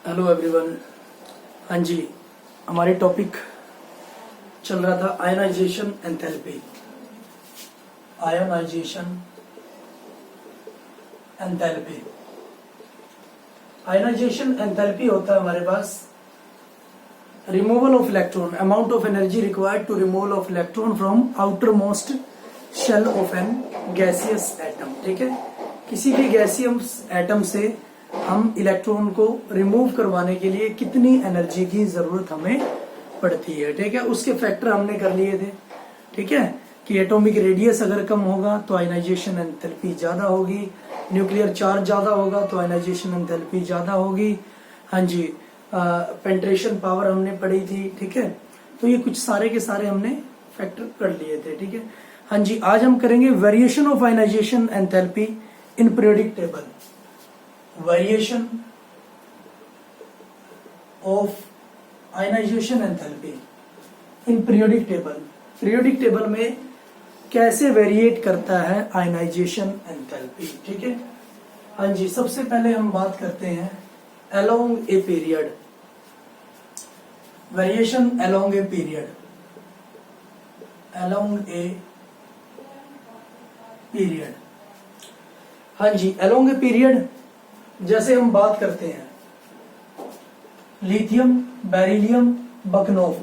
Hello everyone. हाँ जी, हमारे topic चल रहा था ionization enthalpy. Ionization enthalpy ionization enthalpy होता है हमारे पास removal of electron, amount of energy required to removal of electron from outer most shell of an gaseous atom. ठीक है, किसी भी गैसियस एटम से हम इलेक्ट्रॉन को रिमूव करवाने के लिए कितनी एनर्जी की जरूरत हमें पड़ती है। ठीक है, उसके फैक्टर हमने कर लिए थे। ठीक है, कि एटॉमिक रेडियस अगर कम होगा तो आयनाइजेशन एंथैल्पी ज्यादा होगी, न्यूक्लियर चार्ज ज्यादा होगा तो आयनाइजेशन एंथैल्पी ज्यादा होगी। हाँ जी, पेंट्रेशन पावर हमने पढ़ी थी। ठीक है, तो ये कुछ सारे के सारे हमने फैक्टर कर लिए थे। ठीक है, हाँ जी, आज हम करेंगे variation of ionization enthalpy in periodic table. Variation of ionization enthalpy in periodic table. Periodic table में कैसे वेरिएट करता है आयनाइजेशन एंथैल्पी। ठीक है, हाँ जी, सबसे पहले हम बात करते हैं along a period. Variation along a period, along a period. हाँ जी, अलोंग ए पीरियड जैसे हम बात करते हैं लिथियम, बेरिलियम, बकनोफ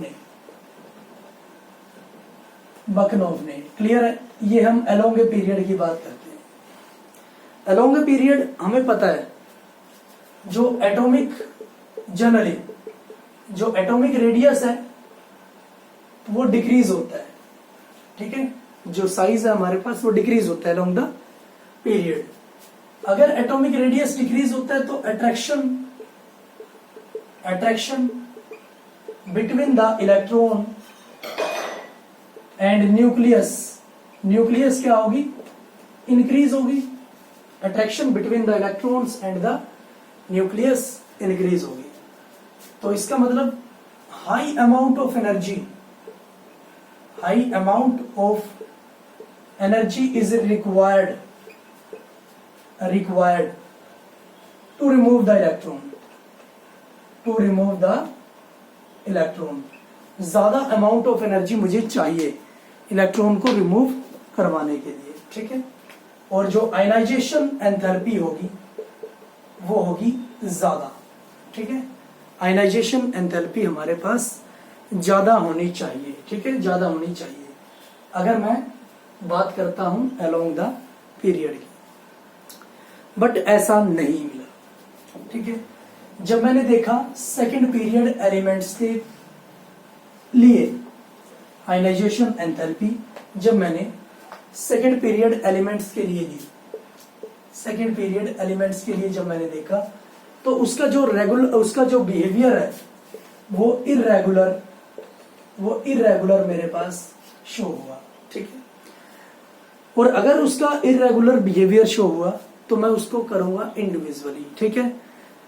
ने, क्लियर है, ये हम अलोंग ए पीरियड की बात करते हैं। अलोंग ए पीरियड हमें पता है जो एटॉमिक जनरली जो एटॉमिक रेडियस है वो डिक्रीज होता है। ठीक है, जो साइज है हमारे पास वो डिक्रीज होता है अलोंग द पीरियड। अगर एटॉमिक रेडियस डिक्रीज होता है तो attraction between the electron and nucleus क्या होगी, इंक्रीज होगी। Attraction between the electrons and the nucleus increase होगी। तो इसका मतलब high amount of energy is required to remove the electron, ज्यादा अमाउंट ऑफ एनर्जी मुझे चाहिए इलेक्ट्रॉन को रिमूव करवाने के लिए। ठीक है, और जो आयनाइजेशन एंथैल्पी होगी वो होगी ज्यादा। ठीक है, आयनाइजेशन एंथैल्पी हमारे पास ज्यादा होनी चाहिए। ठीक है, ज्यादा होनी चाहिए अगर मैं बात करता हूं अलोंग द पीरियड की, बट ऐसा नहीं मिला। ठीक है, जब मैंने देखा सेकंड पीरियड एलिमेंट्स के लिए आयनाइजेशन एंथैल्पी, जब मैंने सेकंड पीरियड एलिमेंट्स के लिए जब मैंने देखा तो उसका जो बिहेवियर है वो इरेगुलर मेरे पास शो हुआ। ठीक है, और अगर उसका इरेगुलर बिहेवियर शो हुआ तो मैं उसको करूंगा इंडिविजुअली। ठीक है,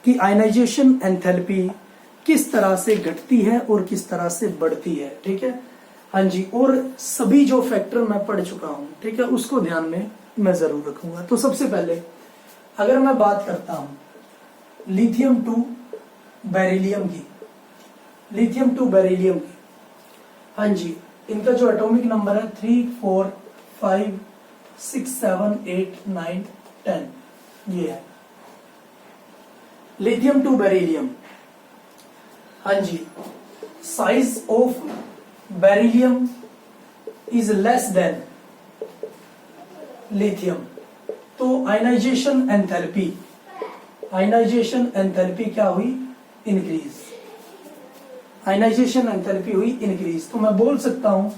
कि आयनाइजेशन एंथैल्पी किस तरह से घटती है और किस तरह से बढ़ती है। ठीक है, हाँ जी, और सभी जो फैक्टर मैं पढ़ चुका हूं, ठीक है, उसको ध्यान में मैं जरूर रखूंगा। तो सबसे पहले अगर मैं बात करता हूं लिथियम टू बेरिलियम की, हाँ जी, इनका जो एटॉमिक नंबर है 3, 4, 5, 6, 7, 8, 9, 10, ये है लिथियम टू बेरिलियम। हाँ जी, size of beryllium is less than lithium, तो आयनाइजेशन एंथैल्पी क्या हुई, इंक्रीज। आयनाइजेशन एंथैल्पी हुई इंक्रीज, तो मैं बोल सकता हूं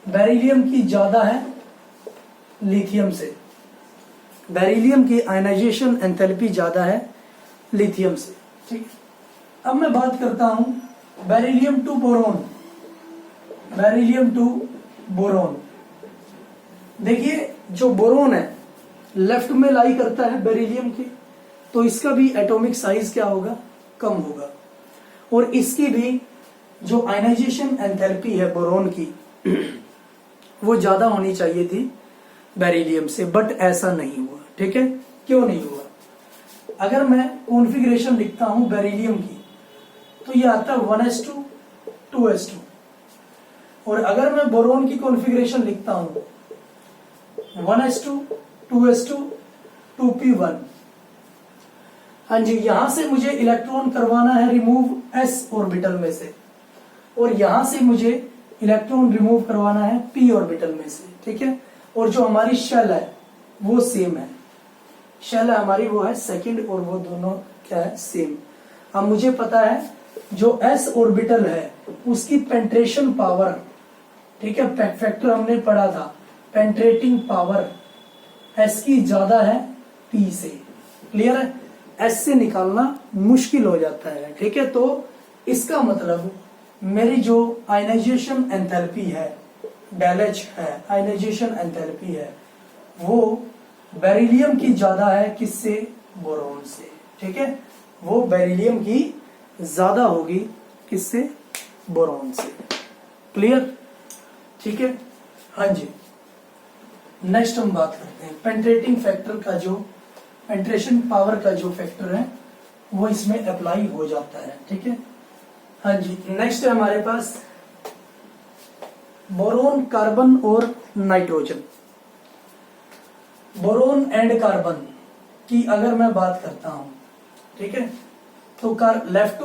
बेरिलियम की ज्यादा है लिथियम से, बेरिलियम की आयनाइजेशन एंथैल्पी ज्यादा है लिथियम से। ठीक है, अब मैं बात करता हूं बेरिलियम टू बोरोन। देखिए, जो बोरोन है लेफ्ट में लाई करता है बेरिलियम के, तो इसका भी एटॉमिक साइज क्या होगा, कम होगा, और इसकी भी जो आयनाइजेशन एंथैल्पी है बोरोन की वो ज्यादा होनी चाहिए थी बेरिलियम से, बट ऐसा नहीं हुआ। ठीक है, क्यों नहीं हुआ? अगर मैं कॉन्फ़िगरेशन लिखता हूं बेरिलियम की तो ये आता है 1s2 2s2, और अगर मैं बोरोन की कॉन्फ़िगरेशन लिखता हूं 1s2 2s2 2p1। हाँ जी, यहां से मुझे इलेक्ट्रॉन करवाना है रिमूव s ऑर्बिटल में से, और यहां से मुझे इलेक्ट्रॉन रिमूव करवाना है p ऑर्बिटल में से, ठीक है। और जो हमारी शेल है वो सेम है, शेल है हमारी वो है सेकंड, और वो दोनों क्या है सेम। अब मुझे पता है जो s ऑर्बिटल है उसकी पेंट्रेशन पावर, ठीक है, फैक्टर हमने पढ़ा था, पेंट्रेटिंग पावर s की ज्यादा है p से। क्लियर है, s से निकालना मुश्किल हो जाता है, ठीक है। तो इसका मतलब मेरी जो आयनाइजेशन एंथैल्पी है, डेल H है, आयनाइजेशन एंथैल्पी है, वो बेरिलियम की ज्यादा है किससे, बोरोन से, ठीक है। वो बेरिलियम की ज्यादा होगी किससे, बोरोन से। क्लियर, ठीक है। हाँ जी, नेक्स्ट हम बात करते हैं पेंट्रेटिंग फैक्टर का, जो पेंट्रेशन पावर का जो फैक्टर है वो इसमें अप्लाई हो जाता है, ठीक है। हाँ जी, नेक्स्ट है हमारे पास बोरोन, कार्बन और नाइट्रोजन। बोरोन एंड कार्बन की अगर मैं बात करता हूं, ठीक है, तो लेफ्ट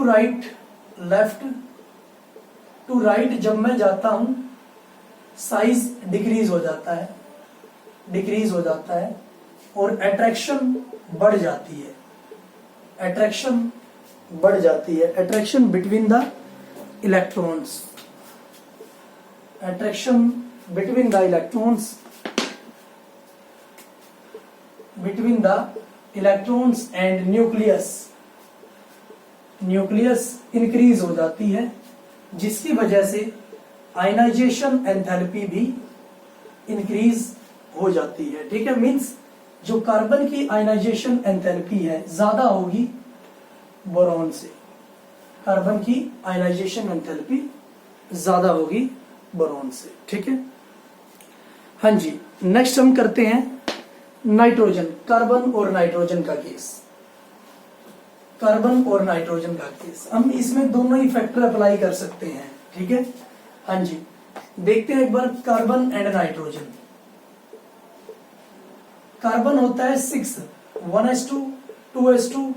टू राइट जब मैं जाता हूं साइज डिक्रीज हो जाता है, और अट्रैक्शन बढ़ जाती है, attraction between the electrons, between the electrons and nucleus increase हो जाती है, जिसकी वजह से आयनाइजेशन एंथैल्पी भी इंक्रीज हो जाती है, ठीक है। मींस जो कार्बन की आयनाइजेशन एंथैल्पी है ज्यादा होगी बोरॉन से, कार्बन की आयनाइजेशन एंथैल्पी ज्यादा होगी बोरॉन से, ठीक है। हाँ जी, नेक्स्ट हम करते हैं नाइट्रोजन, कार्बन और नाइट्रोजन का केस। हम इसमें दोनों ही फैक्टर अप्लाई कर सकते हैं, ठीक है। हाँ जी, देखते हैं एक बार कार्बन एंड नाइट्रोजन। कार्बन होता है 6 1s2 2s2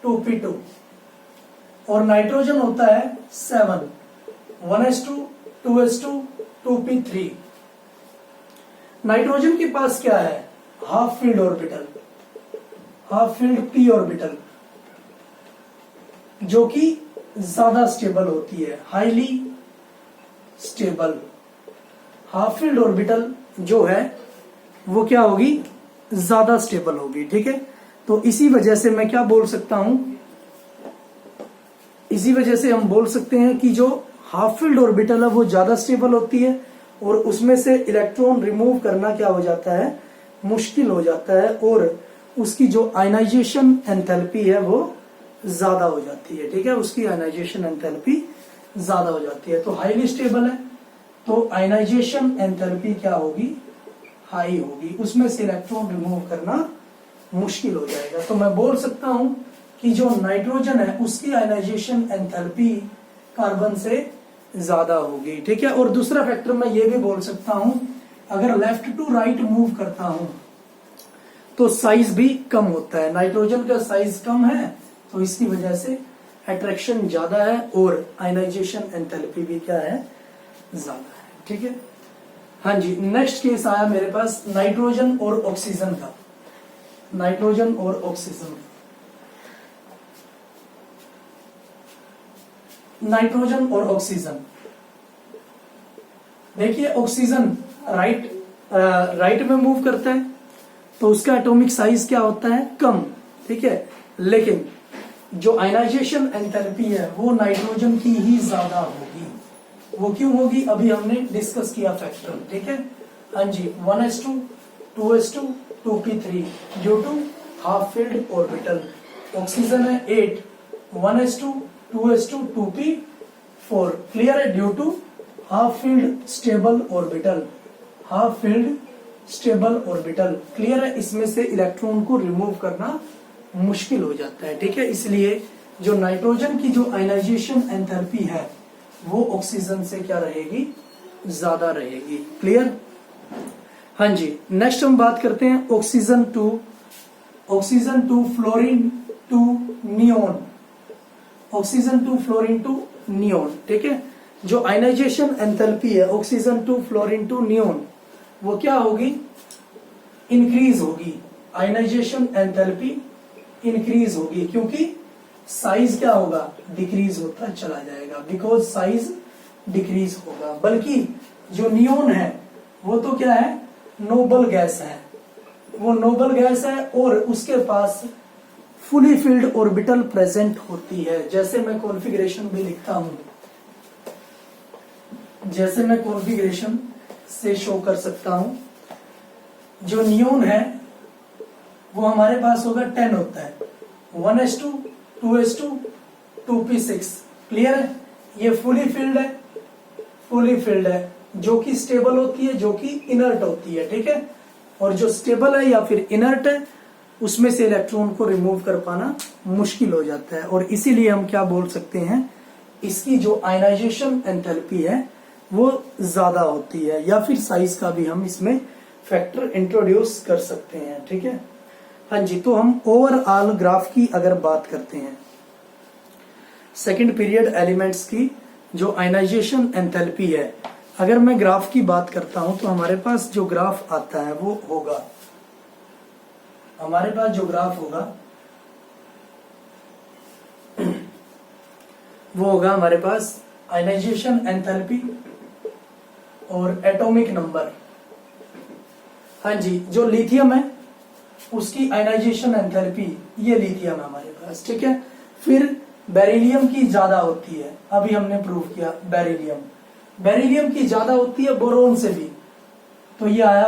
2p2, और नाइट्रोजन होता है 7 1s2 2s2 2p3। नाइट्रोजन के पास क्या है, हाफ फील्ड p ऑर्बिटल, जो कि ज्यादा स्टेबल होती है, highly stable. Half filled orbital जो है वो क्या होगी, ज्यादा स्टेबल होगी, ठीक है। तो इसी वजह से मैं क्या बोल सकता हूं, इसी वजह से हम बोल सकते हैं कि जो हाफ फील्ड ऑर्बिटल है वो ज्यादा स्टेबल होती है, और उसमें से इलेक्ट्रॉन रिमूव करना क्या हो जाता है, मुश्किल हो जाता है, और उसकी जो आयनाइजेशन एंथैल्पी है वो ज्यादा हो जाती है, ठीक है। उसकी आयनाइजेशन एंथैल्पी ज्यादा हो जाती है, तो हाईली स्टेबल है, तो आयनाइजेशन एंथैल्पी क्या होगी, हाई होगी, उसमें से इलेक्ट्रॉन रिमूव करना मुश्किल हो जाएगा। तो मैं बोल सकता हूं कि जो नाइट्रोजन है उसकी आयनाइजेशन एंथैल्पी कार्बन से ज्यादा होगी, ठीक है। और दूसरा फैक्टर मैं ये भी बोल सकता हूं, अगर लेफ्ट टू राइट मूव करता हूं तो साइज भी कम होता है, नाइट्रोजन का साइज कम है तो इसकी वजह से अट्रैक्शन ज्यादा है, और आयनाइजेशन एंथैल्पी भी क्या है, ज्यादा है, ठीक है। हाँ जी, नेक्स्ट केस आया मेरे पास नाइट्रोजन और ऑक्सीजन का। नाइट्रोजन और ऑक्सीजन, देखिए ऑक्सीजन राइट में मूव करता है तो उसका एटॉमिक साइज क्या होता है, कम, ठीक है। लेकिन जो आयनाइजेशन एंथैल्पी है वो नाइट्रोजन की ही ज्यादा होगी। वो क्यों होगी, अभी हमने डिस्कस किया फैक्टर, ठीक है। हाँ जी, 1s2 2s2 2p3 due to half filled orbital. Oxygen है 8 1s2 2s2 2p4, क्लियर है, due to half filled stable orbital, clear है। इसमें से इलेक्ट्रॉन को रिमूव करना मुश्किल हो जाता है। ठीक है, इसलिए जो नाइट्रोजन की जो आयनाइजेशन एंथैल्पी है वो ऑक्सीजन से क्या रहेगी, ज्यादा रहेगी। क्लियर? हाँ जी, नेक्स्ट हम बात करते हैं oxygen to fluorine to neon, oxygen to fluorine to neon. ठीक है, जो आयनाइजेशन एंथैल्पी है oxygen to fluorine to neon वो क्या होगी, इंक्रीज होगी। आयनाइजेशन एंथैल्पी इंक्रीज होगी क्योंकि साइज क्या होगा, डिक्रीज होता चला जाएगा, बिकॉज साइज डिक्रीज होगा। बल्कि जो नियोन है वो तो क्या है, नोबल गैस है, वो नोबल गैस है और उसके पास फुली फिल्ड ऑर्बिटल प्रेजेंट होती है। जैसे मैं कॉन्फ़िगरेशन भी लिखता हूं, जैसे मैं कॉन्फ़िगरेशन से शो कर सकता हूं, जो नियोन है वो हमारे पास होगा 10 होता है, 1s2 2s2 2p6। क्लियर है? ये फुली फिल्ड है, फुली फिल्ड है, जो कि स्टेबल होती है, जो कि इनर्ट होती है। ठीक है, और जो स्टेबल है या फिर इनर्ट है उसमें से इलेक्ट्रॉन को रिमूव कर पाना मुश्किल हो जाता है, और इसीलिए हम क्या बोल सकते हैं, इसकी जो आयनाइजेशन एंथैल्पी है वो ज्यादा होती है, या फिर साइज का भी हम इसमें फैक्टर इंट्रोड्यूस कर सकते हैं। ठीक है, हाँ जी। तो हम ओवरऑल ग्राफ की अगर बात करते हैं, सेकंड पीरियड एलिमेंट्स की जो आयनाइजेशन एंथैल्पी है, अगर मैं ग्राफ की बात करता हूं तो हमारे पास जो ग्राफ आता है वो होगा, हमारे पास जो ग्राफ होगा वो होगा हमारे पास आयनाइजेशन एंथैल्पी और एटॉमिक नंबर। हाँ जी, जो लिथियम है उसकी आयनाइजेशन एंथैल्पी, ये लिथियम है हमारे पास। ठीक है, फिर बेरिलियम की ज्यादा होती है, अभी हमने प्रूव किया बेरिलियम की ज्यादा होती है बोरोन से भी, तो ये आया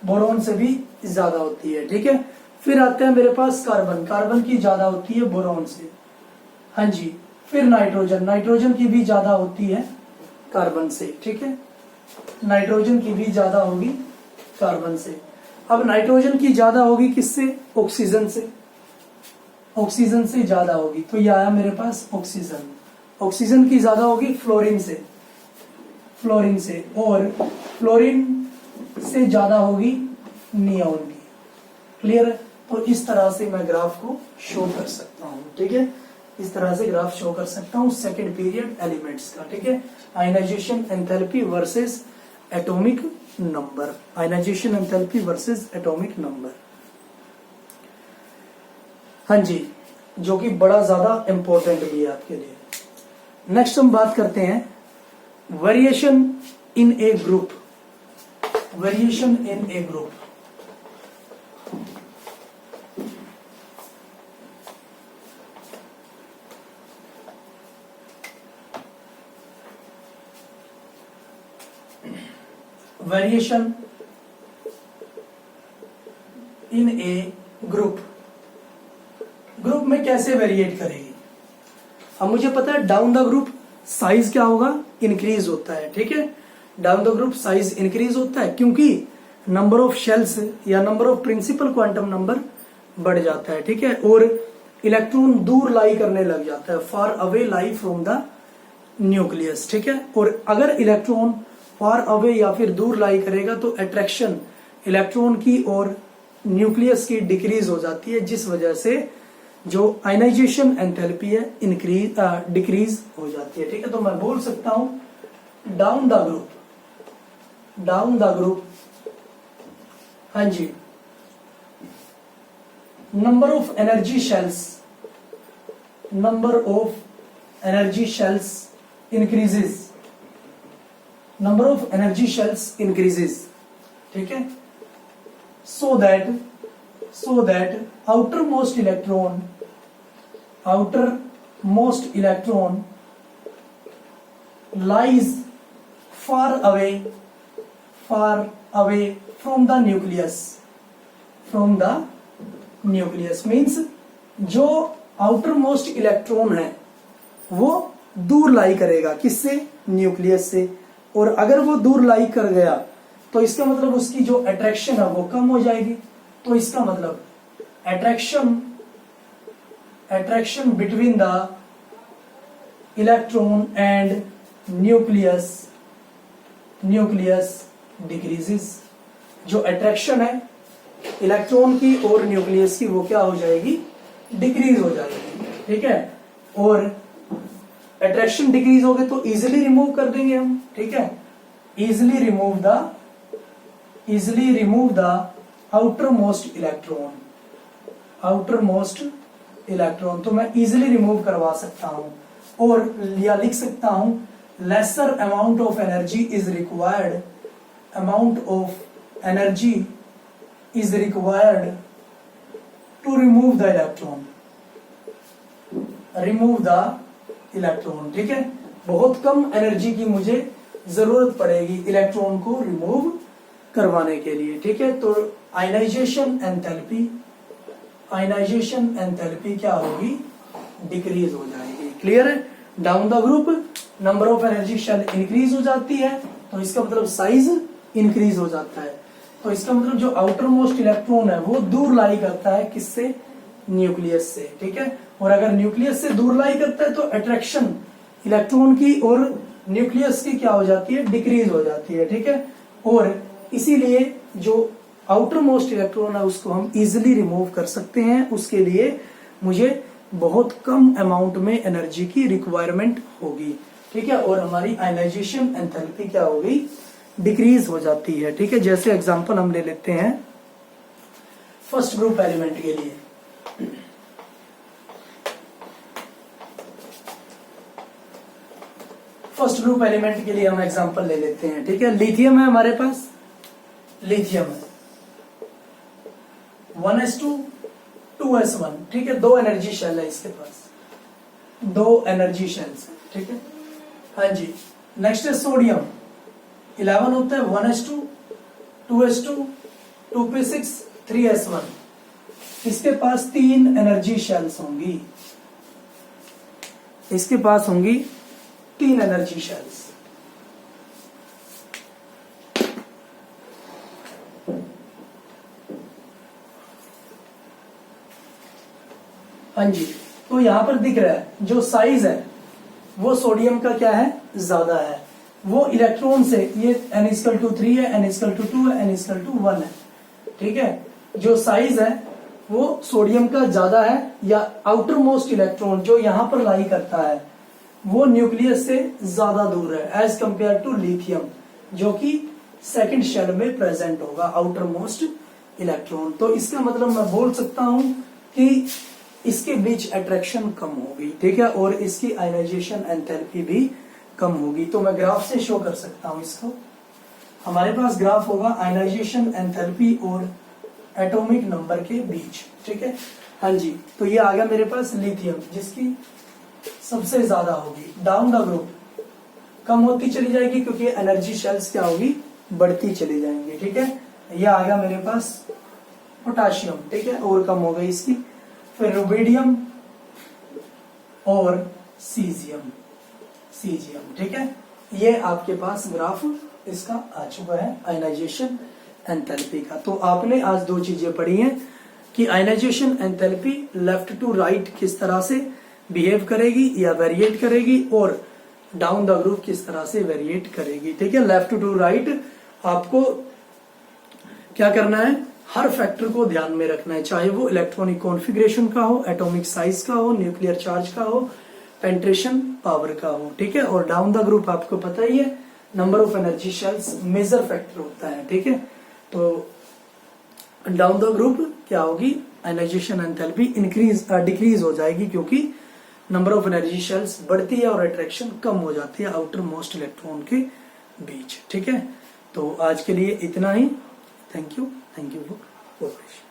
बोरोन से भी ज्यादा होती है। ठीक है, फिर आते हैं मेरे पास कार्बन की ज्यादा होती है बोरोन से। हाँ जी, फिर नाइट्रोजन की भी ज्यादा होती है कार्बन से। ठीक है, नाइट्रोजन की भी ज्यादा होगी कार्बन से। अब नाइट्रोजन की ज्यादा होगी किससे, ऑक्सीजन से ज्यादा होगी, तो ये आया मेरे पास ऑक्सीजन की ज्यादा होगी फ्लोरीन से, और फ्लोरीन से ज्यादा होगी नियोन की। क्लियर है? तो इस तरह से मैं ग्राफ को शो कर सकता हूं। ठीक है, इस तरह से ग्राफ शो कर सकता हूं सेकंड पीरियड एलिमेंट्स का। ठीक है, ionization enthalpy versus atomic number, ionization enthalpy versus atomic number. हाँ जी, जो कि बड़ा ज्यादा इंपॉर्टेंट भी है आपके लिए। नेक्स्ट हम बात करते हैं variation in A group, variation in A group में कैसे वेरिएट करेगी। अब मुझे पता है डाउन द ग्रुप साइज क्या होगा, इंक्रीज होता है। ठीक है, down the group size increase होता है क्योंकि नंबर ऑफ शेल्स या number of principal quantum number बढ़ जाता है। ठीक है, और इलेक्ट्रॉन दूर लाई करने लग जाता है, far away lie from the nucleus. ठीक है, और अगर इलेक्ट्रॉन फार अवे या फिर दूर लाई करेगा तो अट्रैक्शन इलेक्ट्रॉन की और न्यूक्लियस की डिक्रीज हो जाती है, जिस वजह से जो आयनाइजेशन एंथैल्पी है डिक्रीज हो जाती है। ठीक है, तो मैं बोल सकता हूं डाउन द ग्रुप, हाँ जी, number of energy shells increases, ठीक है, so that outermost electron lies far away from the nucleus means जो outermost electron है वो दूर लाई करेगा, किससे, न्यूक्लियस से। और अगर वो दूर लाई कर गया तो इसका मतलब उसकी जो अट्रैक्शन है वो कम हो जाएगी। तो इसका मतलब attraction between the electron and nucleus decreases। जो अट्रैक्शन है इलेक्ट्रॉन की और न्यूक्लियस की वो क्या हो जाएगी, डिक्रीज हो जाएगी, ठीक है। और अट्रैक्शन डिक्रीज हो गए तो इजिली रिमूव कर देंगे हम, ठीक है। Easily remove the outer most electron, तो मैं इजिली रिमूव करवा सकता हूं। और या लिख सकता हूं lesser amount of energy is required to remove the electron, ठीक है। बहुत कम एनर्जी की मुझे जरूरत पड़ेगी इलेक्ट्रॉन को रिमूव करवाने के लिए, ठीक है। तो आयनाइजेशन एंथैल्पी क्या होगी, डिक्रीज हो जाएगी। क्लियर है। Down the group number of energy shell increase हो जाती है, तो इसका मतलब साइज इंक्रीज हो जाता है। तो इसका मतलब जो आउटर मोस्ट इलेक्ट्रॉन है वो दूर लाई करता है, किससे, न्यूक्लियस से, ठीक है। और अगर न्यूक्लियस से दूर लाई करता है तो अट्रैक्शन इलेक्ट्रॉन की और न्यूक्लियस की क्या हो जाती है, डिक्रीज हो जाती है, ठीक है। और इसीलिए जो आउटर मोस्ट इलेक्ट्रॉन है उसको हम इजिली रिमूव कर सकते हैं। उसके लिए मुझे बहुत कम अमाउंट में एनर्जी की रिक्वायरमेंट होगी, ठीक है। और हमारी आयनाइजेशन एंथैल्पी क्या हो गई, डिक्रीज हो जाती है, ठीक है। जैसे एग्जांपल हम ले लेते हैं फर्स्ट ग्रुप एलिमेंट के लिए। फर्स्ट ग्रुप एलिमेंट के लिए हम एग्जांपल ले लेते हैं, ठीक है। लिथियम है हमारे पास, लिथियम है 1s2 2s1, ठीक है। 2 एनर्जी शेल है इसके पास, 2 एनर्जी शेल्स, ठीक है। हाँ जी। नेक्स्ट है सोडियम 11 होता है 1s2 2s2 2p6 3s1। इसके पास 3 एनर्जी शेल्स होंगी, इसके पास होंगी 3 एनर्जी शेल्स। हाँ जी। तो यहां पर दिख रहा है जो साइज है वो सोडियम का क्या है, ज्यादा है। वो इलेक्ट्रॉन से ये n=3 है, n=2 है, n=1 है, ठीक है। जो साइज है वो सोडियम का ज्यादा है, या आउटर मोस्ट इलेक्ट्रॉन जो यहां पर लाई करता है वो न्यूक्लियस से ज्यादा दूर है एज कंपेयर टू लिथियम, जो कि सेकंड शेल में प्रेजेंट होगा आउटर मोस्ट इलेक्ट्रॉन। तो इसका मतलब मैं बोल सकता हूं कि इसके बीच अट्रैक्शन कम होगी, ठीक है। और इसकी आयनाइजेशन एंथैल्पी भी कम होगी। तो मैं ग्राफ से शो कर सकता हूं इसको। हमारे पास ग्राफ होगा आयनाइजेशन एंथैल्पी और एटॉमिक नंबर के बीच, ठीक है। हाँ जी। तो ये आ गया मेरे पास लिथियम, जिसकी सबसे ज्यादा होगी। डाउन द ग्रुप कम होती चली जाएगी क्योंकि एनर्जी शेल्स क्या होगी, बढ़ती चली जाएंगी, ठीक है। ये आ गया मेरे पास पोटाशियम, ठीक है, और कम हो गई इसकी। फिर रुबिडियम और सीजियम, ठीक है। ये आपके पास ग्राफ इसका आ चुका है आयनाइजेशन एंथैल्पी का। तो आपने आज 2 चीजें पढ़ी हैं कि ionization enthalpy left to right किस तरह से बिहेव करेगी या वेरिएट करेगी, और डाउन द ग्रुप किस तरह से वेरिएट करेगी, ठीक है। लेफ्ट टू राइट आपको क्या करना है, हर फैक्टर को ध्यान में रखना है, चाहे वो इलेक्ट्रॉनिक कॉन्फ़िगरेशन का हो, एटॉमिक साइज का हो, न्यूक्लियर चार्ज का हो, पेंट्रेशन पावर का हो, ठीक है। और डाउन द ग्रुप आपको पता ही है number of energy shells major factor होता है, ठीक है। तो डाउन द ग्रुप क्या होगी, आयनाइजेशन एंथैल्पी डिक्रीज हो जाएगी क्योंकि नंबर ऑफ एनर्जी शेल्स बढ़ती है और अट्रैक्शन कम हो जाती है आउटर मोस्ट इलेक्ट्रॉन के बीच, ठीक है। तो आज के लिए इतना ही। Thank you for cooperation.